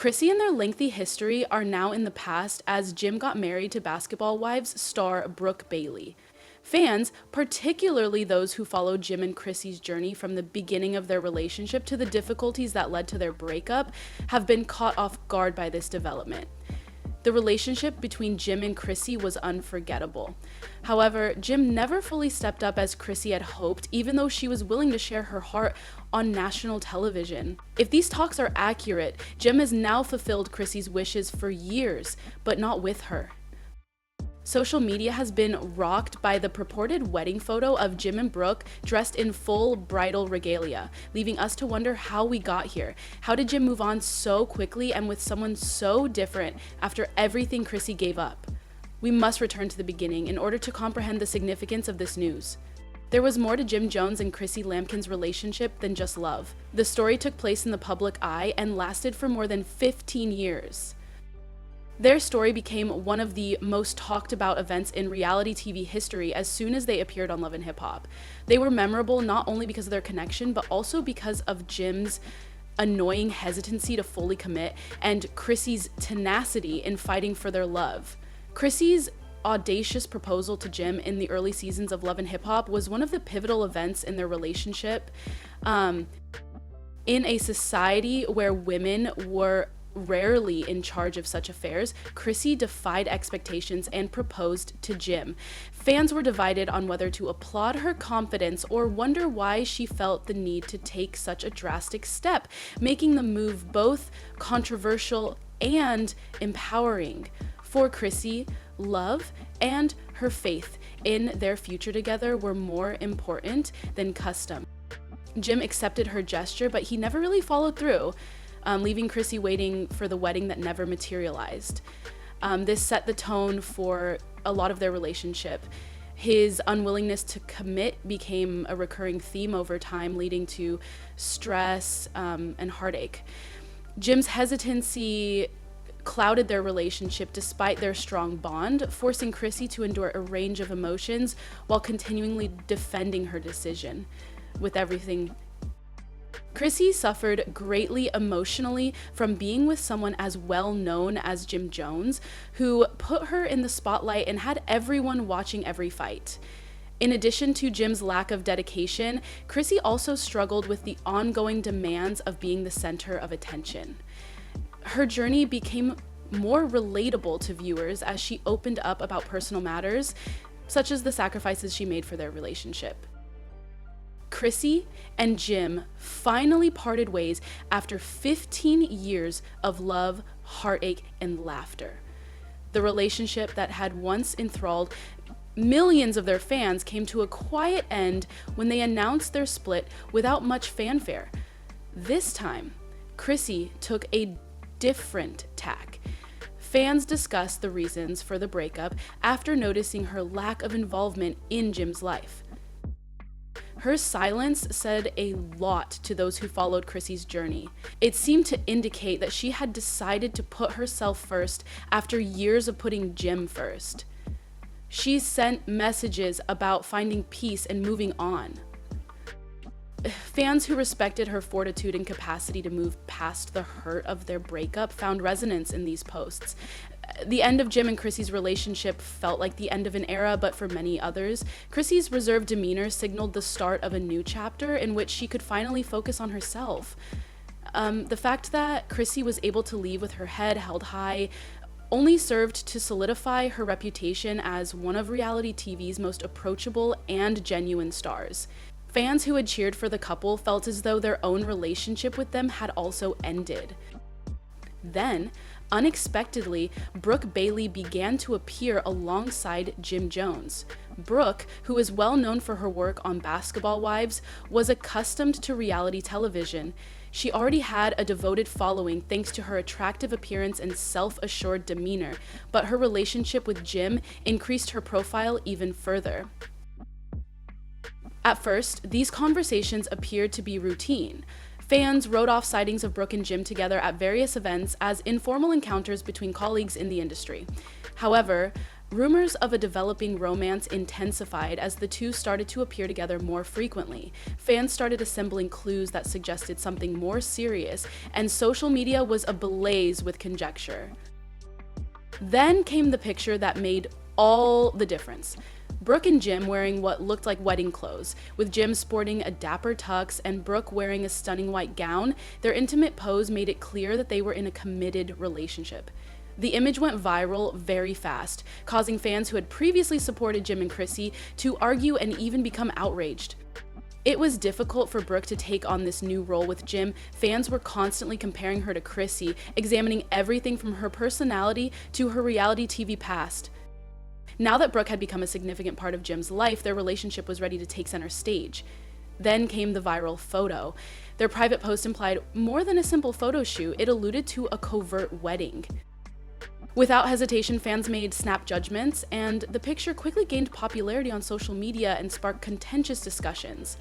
Chrissy and their lengthy history are now in the past as Jim got married to Basketball Wives star Brooke Bailey. Fans, particularly those who followed Jim and Chrissy's journey from the beginning of their relationship to the difficulties that led to their breakup, have been caught off guard by this development. The relationship between Jim and Chrissy was unforgettable. However, Jim never fully stepped up as Chrissy had hoped, even though she was willing to share her heart on national television. If these talks are accurate, Jim has now fulfilled Chrissy's wishes for years, but not with her. Social media has been rocked by the purported wedding photo of Jim and Brooke dressed in full bridal regalia, leaving us to wonder how we got here. How did Jim move on so quickly and with someone so different after everything Chrissy gave up? We must return to the beginning in order to comprehend the significance of this news. There was more to Jim Jones and Chrissy Lampkin's relationship than just love. The story took place in the public eye and lasted for more than 15 years. Their story became one of the most talked about events in reality TV history as soon as they appeared on Love and Hip Hop. They were memorable not only because of their connection, but also because of Jim's annoying hesitancy to fully commit and Chrissy's tenacity in fighting for their love. Chrissy's audacious proposal to Jim in the early seasons of Love and Hip Hop was one of the pivotal events in their relationship. In a society where women were rarely in charge of such affairs, Chrissy defied expectations and proposed to Jim. Fans were divided on whether to applaud her confidence or wonder why she felt the need to take such a drastic step, making the move both controversial and empowering. For Chrissy, love and her faith in their future together were more important than custom. Jim accepted her gesture, but he never really followed through, leaving Chrissy waiting for the wedding that never materialized. This set the tone for a lot of their relationship. His unwillingness to commit became a recurring theme over time, leading to stress and heartache. Jim's hesitancy clouded their relationship despite their strong bond, forcing Chrissy to endure a range of emotions while continually defending her decision with everything. Chrissy suffered greatly emotionally from being with someone as well known as Jim Jones, who put her in the spotlight and had everyone watching every fight. In addition to Jim's lack of dedication, Chrissy also struggled with the ongoing demands of being the center of attention. Her journey became more relatable to viewers as she opened up about personal matters, such as the sacrifices she made for their relationship. Chrissy and Jim finally parted ways after 15 years of love, heartache, and laughter. The relationship that had once enthralled millions of their fans came to a quiet end when they announced their split without much fanfare. This time, Chrissy took a different tack. Fans discussed the reasons for the breakup after noticing her lack of involvement in Jim's life. Her silence said a lot to those who followed Chrissy's journey. It seemed to indicate that she had decided to put herself first after years of putting Jim first. She sent messages about finding peace and moving on. Fans who respected her fortitude and capacity to move past the hurt of their breakup found resonance in these posts. The end of Jim and Chrissy's relationship felt like the end of an era, but for many others, Chrissy's reserved demeanor signaled the start of a new chapter in which she could finally focus on herself. The fact that Chrissy was able to leave with her head held high only served to solidify her reputation as one of reality TV's most approachable and genuine stars. Fans who had cheered for the couple felt as though their own relationship with them had also ended. Then, unexpectedly, Brooke Bailey began to appear alongside Jim Jones. Brooke, who is well known for her work on Basketball Wives, was accustomed to reality television. She already had a devoted following thanks to her attractive appearance and self-assured demeanor, but her relationship with Jim increased her profile even further. At first, these conversations appeared to be routine. Fans wrote off sightings of Brooke and Jim together at various events as informal encounters between colleagues in the industry. However, Rumors of a developing romance intensified as the two started to appear together more frequently. Fans started assembling clues that suggested something more serious, and social media was ablaze with conjecture. Then came the picture that made all the difference. Brooke and Jim wearing what looked like wedding clothes, with Jim sporting a dapper tux and Brooke wearing a stunning white gown. Their intimate pose made it clear that they were in a committed relationship. The image went viral very fast, causing fans who had previously supported Jim and Chrissy to argue and even become outraged. It was difficult for Brooke to take on this new role with Jim. Fans were constantly comparing her to Chrissy, examining everything from her personality to her reality TV past. Now that Brooke had become a significant part of Jim's life, their relationship was ready to take center stage. Then came the viral photo. Their private post implied more than a simple photo shoot, it alluded to a covert wedding. Without hesitation, fans made snap judgments, and the picture quickly gained popularity on social media and sparked contentious discussions.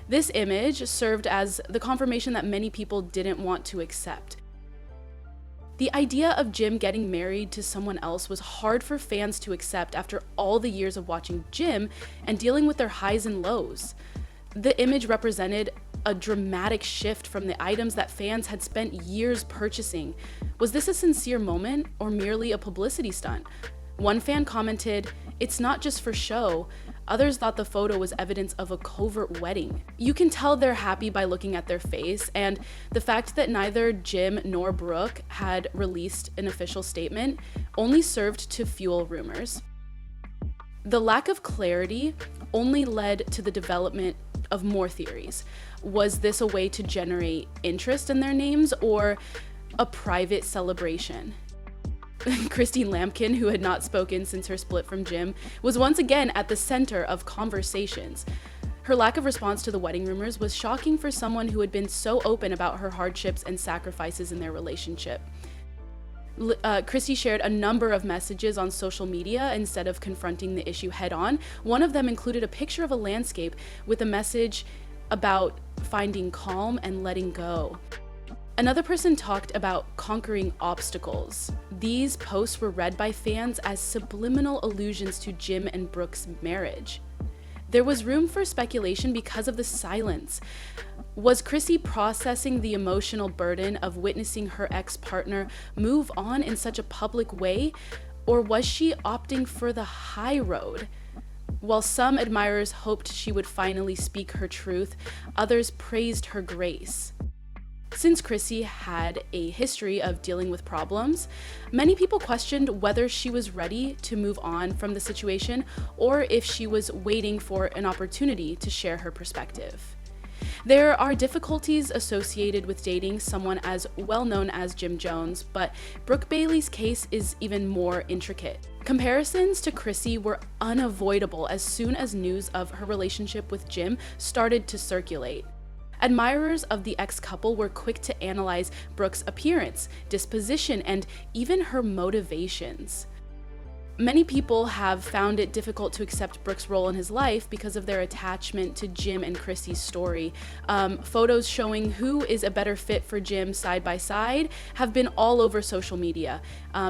This image served as the confirmation that many people didn't want to accept. The idea of Jim getting married to someone else was hard for fans to accept after all the years of watching Jim and dealing with their highs and lows. The image represented a dramatic shift from the items that fans had spent years purchasing. Was this a sincere moment or merely a publicity stunt? One fan commented, "It's not just for show." Others thought the photo was evidence of a covert wedding. You can tell they're happy by looking at their face, and the fact that neither Jim nor Brooke had released an official statement only served to fuel rumors. The lack of clarity only led to the development of more theories. Was this a way to generate interest in their names or a private celebration? Chrissy Lampkin, who had not spoken since her split from Jim, was once again at the center of conversations. Her lack of response to the wedding rumors was shocking for someone who had been so open about her hardships and sacrifices in their relationship. Chrissy shared a number of messages on social media instead of confronting the issue head on. One of them included a picture of a landscape with a message about finding calm and letting go. Another person talked about conquering obstacles. These posts were read by fans as subliminal allusions to Jim and Brooke's marriage. There was room for speculation because of the silence. Was Chrissy processing the emotional burden of witnessing her ex-partner move on in such a public way, or was she opting for the high road? While some admirers hoped she would finally speak her truth, others praised her grace. Since Chrissy had a history of dealing with problems, many people questioned whether she was ready to move on from the situation or if she was waiting for an opportunity to share her perspective. There are difficulties associated with dating someone as well known as Jim Jones, but Brooke Bailey's case is even more intricate. Comparisons to Chrissy were unavoidable as soon as news of her relationship with Jim started to circulate. Admirers of the ex-couple were quick to analyze Brooke's appearance, disposition, and even her motivations. Many people have found it difficult to accept Brooke's role in his life because of their attachment to Jim and Chrissy's story. Photos showing who is a better fit for Jim side by side have been all over social media.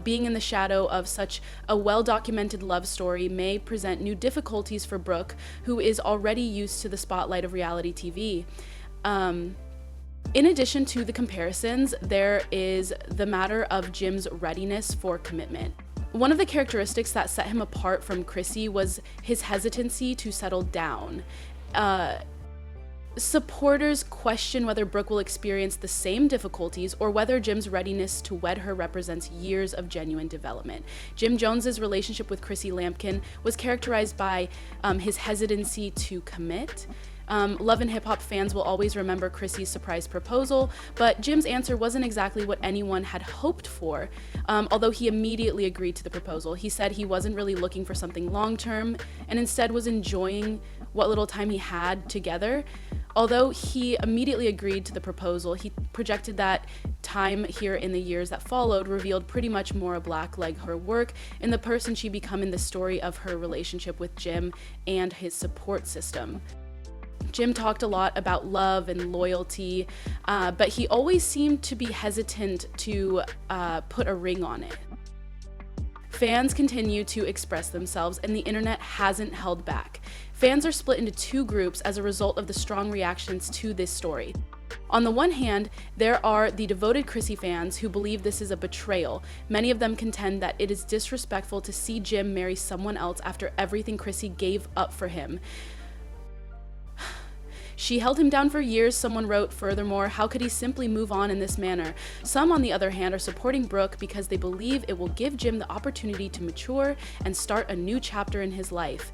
Being in the shadow of such a well-documented love story may present new difficulties for Brooke, who is already used to the spotlight of reality TV. In addition to the comparisons, there is the matter of Jim's readiness for commitment. One of the characteristics that set him apart from Chrissy was his hesitancy to settle down. Supporters question whether Brooke will experience the same difficulties or whether Jim's readiness to wed her represents years of genuine development. Jim Jones's relationship with Chrissy Lampkin was characterized by his hesitancy to commit. Love and Hip Hop fans will always remember Chrissy's surprise proposal, but Jim's answer wasn't exactly what anyone had hoped for. Although he immediately agreed to the proposal, he said he wasn't really looking for something long-term and instead was enjoying what little time he had together. Although he immediately agreed to the proposal, he projected that time here in the years that followed revealed pretty much more blackleg her work and the person she'd become in the story of her relationship with Jim and his support system. Jim talked a lot about love and loyalty, but he always seemed to be hesitant to put a ring on it. Fans continue to express themselves, and the internet hasn't held back. Fans are split into two groups as a result of the strong reactions to this story. On the one hand, there are the devoted Chrissy fans who believe this is a betrayal. Many of them contend that it is disrespectful to see Jim marry someone else after everything Chrissy gave up for him. She held him down for years, someone wrote. Furthermore, how could he simply move on in this manner? Some, on the other hand, are supporting Brooke because they believe it will give Jim the opportunity to mature and start a new chapter in his life.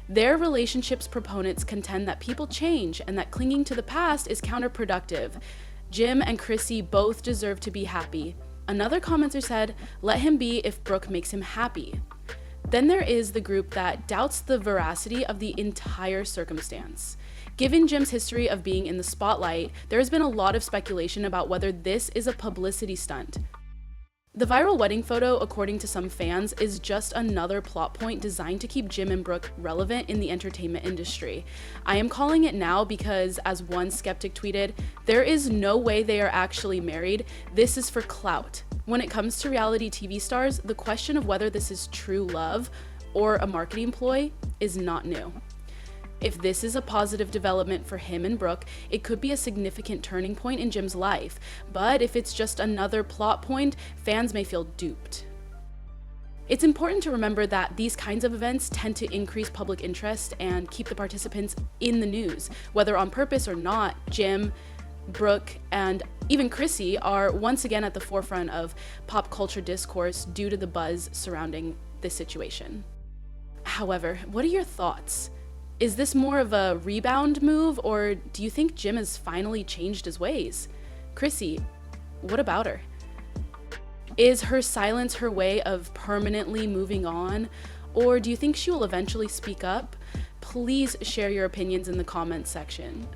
Their relationship's proponents contend that people change and that clinging to the past is counterproductive. Jim and Chrissy both deserve to be happy. Another commenter said, let him be if Brooke makes him happy. Then there is the group that doubts the veracity of the entire circumstance. Given Jim's history of being in the spotlight, there has been a lot of speculation about whether this is a publicity stunt. The viral wedding photo, according to some fans, is just another plot point designed to keep Jim and Brooke relevant in the entertainment industry. I am calling it now because, as one skeptic tweeted, there is no way they are actually married. This is for clout. When it comes to reality TV stars, the question of whether this is true love or a marketing ploy is not new. If this is a positive development for him and Brooke, it could be a significant turning point in Jim's life. But if it's just another plot point, fans may feel duped. It's important to remember that these kinds of events tend to increase public interest and keep the participants in the news. Whether on purpose or not, Jim, Brooke, and even Chrissy are once again at the forefront of pop culture discourse due to the buzz surrounding this situation. However, what are your thoughts? Is this more of a rebound move, or do you think Jim has finally changed his ways? Chrissy, what about her? Is her silence her way of permanently moving on, or do you think she will eventually speak up? Please share your opinions in the comments section.